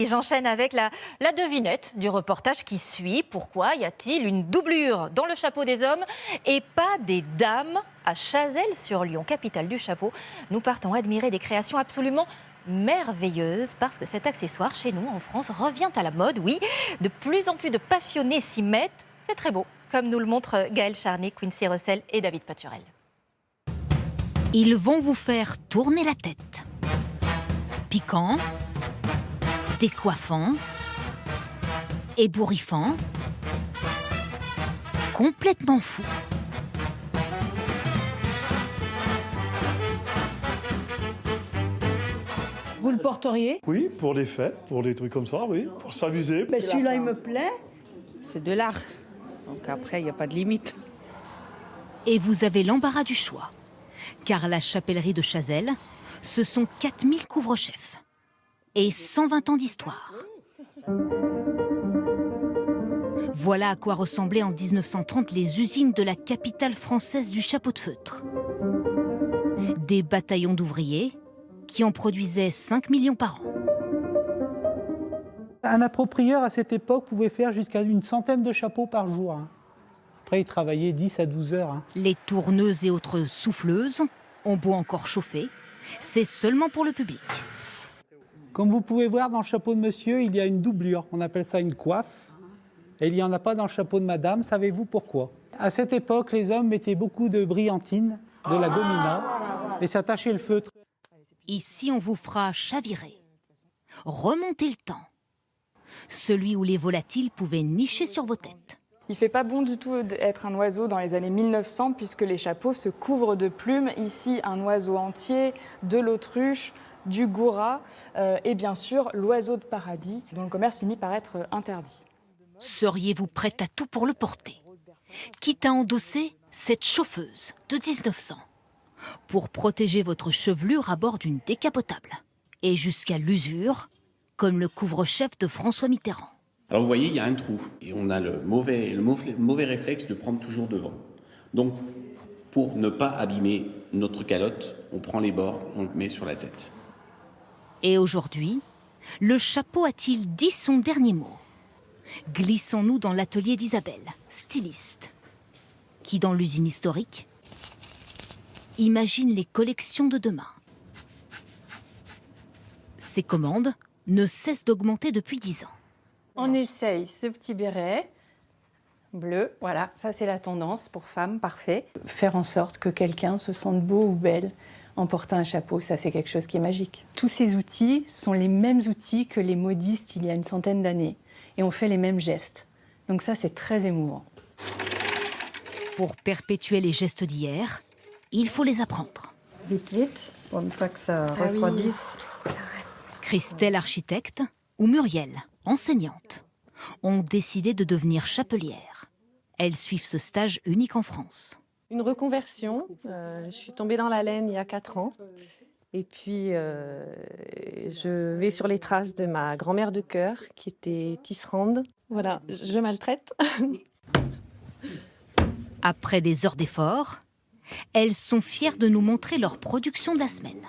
Et j'enchaîne avec la devinette du reportage qui suit. Pourquoi y a-t-il une doublure dans le chapeau des hommes et pas des dames à Chazelles-sur-Lyon, capitale du chapeau? Nous partons admirer des créations absolument merveilleuses parce que cet accessoire chez nous en France revient à la mode. Oui, de plus en plus de passionnés s'y mettent. C'est très beau, comme nous le montrent Gaël Charny, Quincy Russell et David Paturel. Ils vont vous faire tourner la tête. Piquant, décoiffant, ébouriffant, complètement fou. Vous le porteriez? Oui, pour les fêtes, pour des trucs comme ça, oui, pour s'amuser. Mais celui-là, il me plaît. C'est de l'art. Donc après, il n'y a pas de limite. Et vous avez l'embarras du choix. Car la chapellerie de Chazelles, ce sont 4000 couvre-chefs et 120 ans d'histoire. Voilà à quoi ressemblaient en 1930 les usines de la capitale française du chapeau de feutre. Des bataillons d'ouvriers qui en produisaient 5 millions par an. Un approprieur à cette époque pouvait faire jusqu'à une centaine de chapeaux par jour. Après, il travaillait 10 à 12 heures. Les tourneuses et autres souffleuses ont beau encore chauffer, c'est seulement pour le public. Comme vous pouvez voir, dans le chapeau de monsieur, il y a une doublure. On appelle ça une coiffe. Et il n'y en a pas dans le chapeau de madame. Savez-vous pourquoi? À cette époque, les hommes mettaient beaucoup de brillantine, de la gomina, et ça tachait le feutre. Ici, on vous fera chavirer. Remontez le temps. Celui où les volatiles pouvaient nicher sur vos têtes. Il ne fait pas bon du tout d'être un oiseau dans les années 1900 puisque les chapeaux se couvrent de plumes. Ici, un oiseau entier, de l'autruche, du goura et bien sûr l'oiseau de paradis dont le commerce finit par être interdit. Seriez-vous prête à tout pour le porter? Quitte à endosser cette chauffeuse de 1900 pour protéger votre chevelure à bord d'une décapotable et jusqu'à l'usure, comme le couvre-chef de François Mitterrand. Alors vous voyez, il y a un trou et on a le mauvais réflexe de prendre toujours devant. Donc, pour ne pas abîmer notre calotte, on prend les bords, on le met sur la tête. Et aujourd'hui, le chapeau a-t-il dit son dernier mot? Glissons-nous dans l'atelier d'Isabelle, styliste, qui dans l'usine historique imagine les collections de demain. Ses commandes ne cessent d'augmenter depuis 10 ans. On essaye ce petit béret bleu, voilà, ça c'est la tendance pour femmes, parfait. Faire en sorte que quelqu'un se sente beau ou belle en portant un chapeau, ça c'est quelque chose qui est magique. Tous ces outils sont les mêmes outils que les modistes il y a une centaine d'années et on fait les mêmes gestes. Donc ça c'est très émouvant. Pour perpétuer les gestes d'hier, il faut les apprendre. Vite, vite, pour ne pas que ça refroidisse. Christelle, architecte, ou Muriel, enseignante, ont décidé de devenir chapelières. Elles suivent ce stage unique en France. Une reconversion. Je suis tombée dans la laine il y a 4 ans. Et puis, je vais sur les traces de ma grand-mère de cœur, qui était tisserande. Voilà, je maltraite. Après des heures d'effort, elles sont fières de nous montrer leur production de la semaine.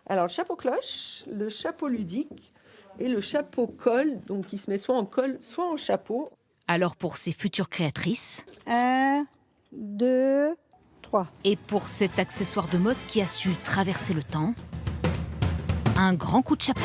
Alors, le chapeau cloche, le chapeau ludique et le chapeau col, donc qui se met soit en col, soit en chapeau. Alors pour ces futures créatrices... 1, 2, 3. Et pour cet accessoire de mode qui a su traverser le temps, un grand coup de chapeau.